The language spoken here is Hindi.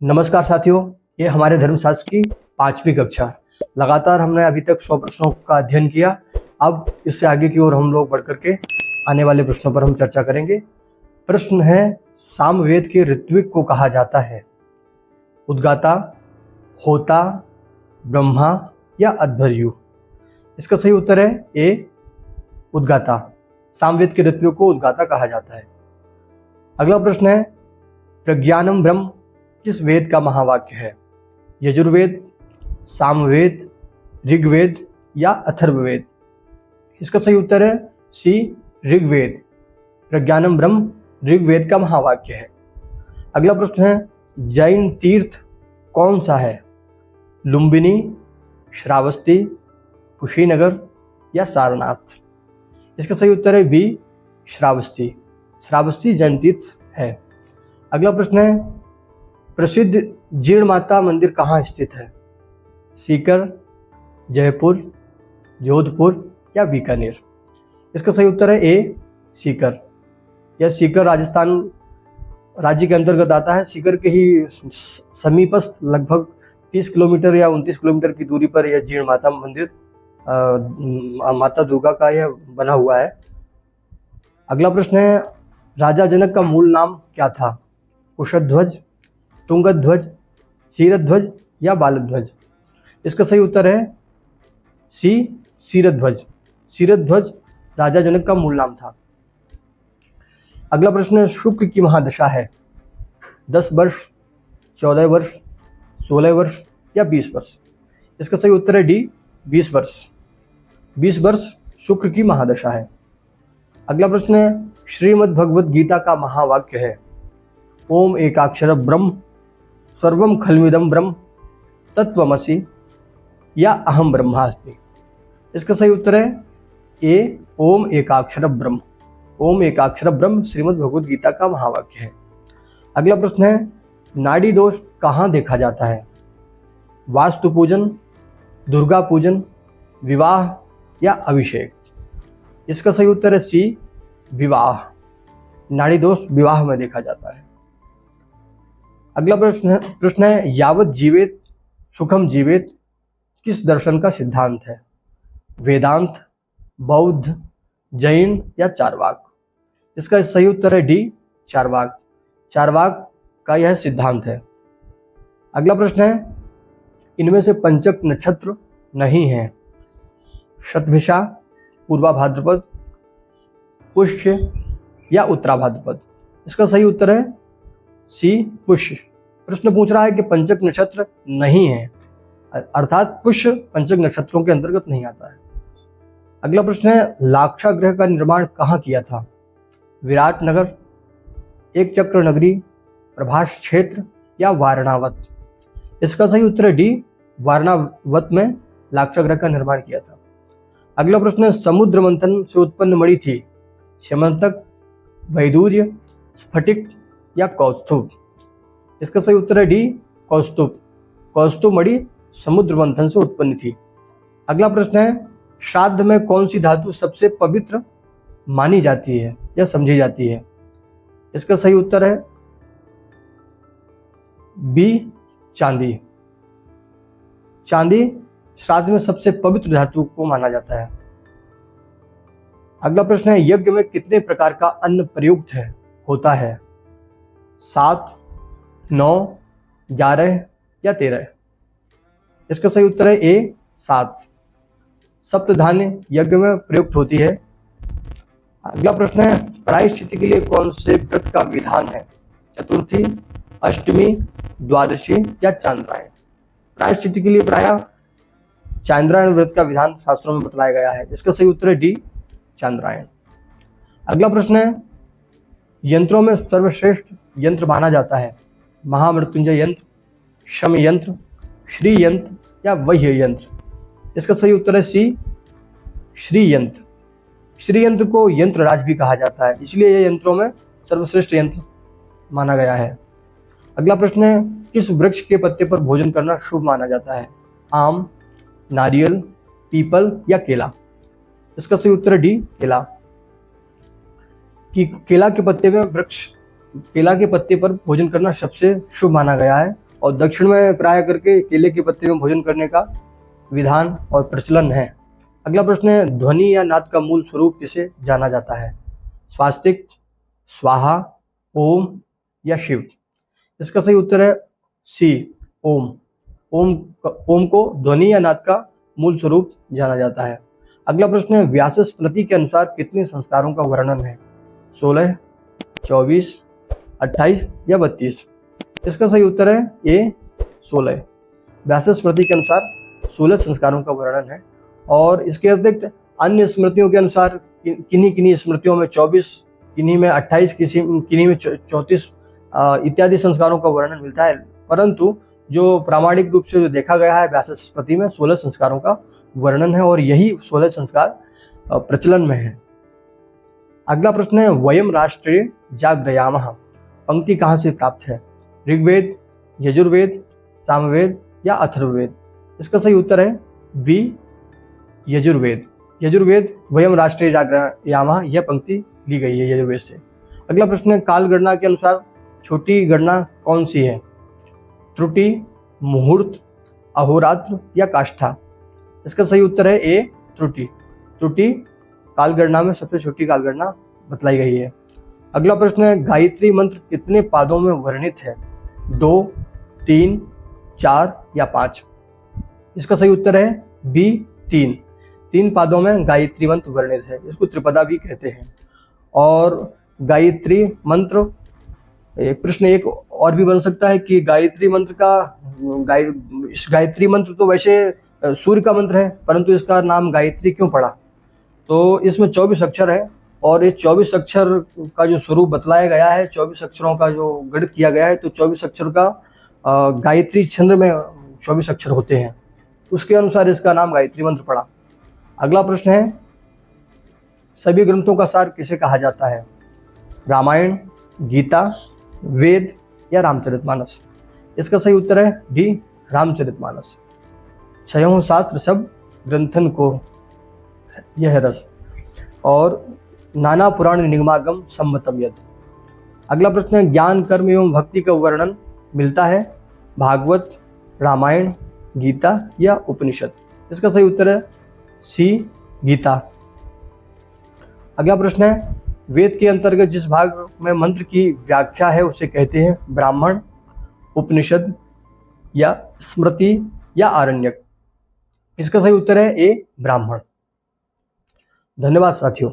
नमस्कार साथियों, ये हमारे धर्मशास्त्र की 5वीं कक्षा। लगातार हमने अभी तक 100 प्रश्नों का अध्ययन किया। अब इससे आगे की ओर हम लोग बढ़ करके आने वाले प्रश्नों पर हम चर्चा करेंगे। प्रश्न है, सामवेद के ऋत्विक को कहा जाता है उद्गाता, होता, ब्रह्मा या अध्वर्यु। इसका सही उत्तर है ए, उद्गाता। सामवेद के ऋत्विक को उद्गाता कहा जाता है। अगला प्रश्न है, प्रज्ञानम ब्रह्म किस वेद का महावाक्य है? यजुर्वेद, सामवेद, ऋग्वेद या अथर्ववेद? इसका सही उत्तर है सी, ऋग्वेद। प्रज्ञानम ब्रह्म ऋग्वेद का महावाक्य है। अगला प्रश्न है, जैन तीर्थ कौन सा है? लुम्बिनी, श्रावस्ती, कुशीनगर या सारनाथ? इसका सही उत्तर है बी, श्रावस्ती। श्रावस्ती जैन तीर्थ है। अगला प्रश्न है, प्रसिद्ध जीर्ण माता मंदिर कहाँ स्थित है? सीकर, जयपुर, जोधपुर या बीकानेर? इसका सही उत्तर है ए, सीकर। यह सीकर राजस्थान राज्य के अंतर्गत आता है। सीकर के ही समीपस्थ लगभग 30 किलोमीटर या 29 किलोमीटर की दूरी पर यह जीर्ण माता मंदिर माता दुर्गा का यह बना हुआ है। अगला प्रश्न है, राजा जनक का मूल नाम क्या था? कुशध्वज, तुंगध्वज, क्षीरध्वज या बालध्वज? इसका सही उत्तर है सी, क्षीरध्वज। क्षीरध्वज राजा जनक का मूल नाम था। अगला प्रश्न है, शुक्र की महादशा है 10 वर्ष, 14 वर्ष, 16 वर्ष या 20 वर्ष? इसका सही उत्तर है डी, 20 वर्ष। 20 वर्ष शुक्र की महादशा है। अगला प्रश्न है, श्रीमद् भगवद गीता का महावाक्य है ओम एकाक्षर ब्रह्म, सर्वम खल्विदम ब्रह्म, तत्वमसि या अहम ब्रह्मास्मि? इसका सही उत्तर है ए, ओम एकाक्षर ब्रह्म। ओम एकाक्षर ब्रह्म श्रीमद् भगवद गीता का महावाक्य है। अगला प्रश्न है, नाड़ी दोष कहाँ देखा जाता है? वास्तु पूजन, दुर्गा पूजन, विवाह या अभिषेक? इसका सही उत्तर है सी, विवाह। नाड़ी दोष विवाह में देखा जाता है। अगला प्रश्न है, यावत जीवेत सुखम जीवेत किस दर्शन का सिद्धांत है? वेदांत, बौद्ध, जैन या चारवाक? इसका सही उत्तर है डी, चारवाक। चारवाक का यह सिद्धांत है। अगला प्रश्न है, इनमें से पंचक नक्षत्र नहीं है? शतभिषा, पूर्वा भाद्रपद, पुष्य या उत्तरा भाद्रपद? इसका सही उत्तर है सी, पुष्य। प्रश्न पूछ रहा है कि पंचक नक्षत्र नहीं है, अर्थात पुष्य पंचक नक्षत्रों के अंतर्गत नहीं आता है। अगला प्रश्न है, लाक्षागृह का निर्माण कहाँ किया था? विराटनगर, एक चक्र नगरी, प्रभास क्षेत्र या वारणावत? इसका सही उत्तर है डी, वारणावत में लाक्षागृह का निर्माण किया था। अगला प्रश्न है, समुद्र मंथन से उत्पन्न मणि थी स्यमंतक, वैदूर्य, स्फटिक या कौस्तुभ? इसका सही उत्तर है डी, कौस्तुभ। कौस्तुभ मणि समुद्र मंथन से उत्पन्न थी। अगला प्रश्न है, श्राद्ध में कौन सी धातु सबसे पवित्र मानी जाती है या समझी जाती है? इसका सही उत्तर है बी, चांदी। चांदी श्राद्ध में सबसे पवित्र धातु को माना जाता है। अगला प्रश्न है, यज्ञ में कितने प्रकार का अन्न प्रयुक्त होता है? 7, 9, 11 या 13? इसका सही उत्तर है ए, 7। सप्तधान्य यज्ञ में प्रयुक्त होती है। अगला प्रश्न है, प्रायश्चित्त के लिए कौन से व्रत का विधान है? चतुर्थी, अष्टमी, द्वादशी या चांद्रायण? प्रायश्चित्त के लिए प्रायः चांद्रायण व्रत का विधान शास्त्रों में बतलाया गया है। इसका सही उत्तर है डी, चांद्रायण। अगला प्रश्न है, यंत्रों में सर्वश्रेष्ठ यंत्र माना जाता है महामृत्युंजय यंत्र, शम यंत्र, श्री यंत्र या वह्य यंत्र? इसका सही उत्तर है सी, श्री यंत्र। श्री यंत्र को यंत्रराज भी कहा जाता है, इसलिए यह यंत्रों में सर्वश्रेष्ठ यंत्र माना गया है। अगला प्रश्न है, किस वृक्ष के पत्ते पर भोजन करना शुभ माना जाता है? आम, नारियल, पीपल या केला? इसका सही उत्तर है डी, केला। कि केला के पत्ते पर भोजन करना सबसे शुभ माना गया है। और दक्षिण में प्राय करके केले के पत्ते में भोजन करने का विधान और प्रचलन है। अगला प्रश्न है, ध्वनि या नाद का मूल स्वरूप किसे जाना जाता है? स्वास्तिक, स्वाहा, ओम या शिव? इसका सही उत्तर है सी, ओम। ओम को ध्वनि या नाद का मूल स्वरूप जाना जाता है। अगला प्रश्न है, व्यास स्मृति के अनुसार कितने संस्कारों का वर्णन है? 16, 24, 28 या 32? इसका सही उत्तर है ए, 16। व्यास स्मृति के अनुसार 16 संस्कारों का वर्णन है। और इसके अतिरिक्त अन्य स्मृतियों के अनुसार किन्हीं स्मृतियों में 24, किन्हीं में 28, किन्हीं में 34 इत्यादि संस्कारों का वर्णन मिलता है, परंतु जो प्रामाणिक रूप से जो देखा गया है व्यास स्मृति में 16 संस्कारों का वर्णन है और यही 16 संस्कार प्रचलन में है। अगला प्रश्न है, वयम राष्ट्रे जागृयामः पंक्ति कहाँ से प्राप्त है? ऋग्वेद, यजुर्वेद, सामवेद या अथर्ववेद? इसका सही उत्तर है बी, यजुर्वेद। यजुर्वेद वयम राष्ट्रे जागृयामः यह पंक्ति ली गई है यजुर्वेद से। अगला प्रश्न है, काल गणना के अनुसार छोटी गणना कौन सी है? त्रुटि, मुहूर्त, अहोरात्र या काष्ठा? इसका सही उत्तर है ए, त्रुटि। त्रुटि काल गणना में सबसे छोटी काल गणना बतलाई गई है। अगला प्रश्न है, गायत्री मंत्र कितने पादों में वर्णित है? 2, 3, 4 या 5? इसका सही उत्तर है बी, 3। 3 पादों में गायत्री मंत्र वर्णित है, इसको त्रिपदा भी कहते हैं। और गायत्री मंत्र, एक प्रश्न एक और भी बन सकता है कि गायत्री मंत्र गायत्री मंत्र तो वैसे सूर्य का मंत्र है, परंतु इसका नाम गायत्री क्यों पड़ा? तो इसमें 24 अक्षर है और इस 24 अक्षर का जो स्वरूप बतलाया गया है, 24 अक्षरों का जो गणित किया गया है, तो 24 अक्षर का गायत्री छंद में 24 अक्षर होते हैं, उसके अनुसार इसका नाम गायत्री मंत्र पड़ा। अगला प्रश्न है, सभी ग्रंथों का सार किसे कहा जाता है? रामायण, गीता, वेद या रामचरितमानस? इसका सही उत्तर है डी, रामचरितमानस। छयों शास्त्र सब ग्रंथन को यह रस, और नाना पुराण निगमागम सम्मतम यद। अगला प्रश्न है, ज्ञान, कर्म एवं भक्ति का वर्णन मिलता है भागवत, रामायण, गीता या उपनिषद? इसका सही उत्तर है सी, गीता। अगला प्रश्न है, वेद के अंतर्गत जिस भाग में मंत्र की व्याख्या है उसे कहते हैं ब्राह्मण, उपनिषद या स्मृति या आरण्यक? इसका सही उत्तर है ए, ब्राह्मण। धन्यवाद साथियों।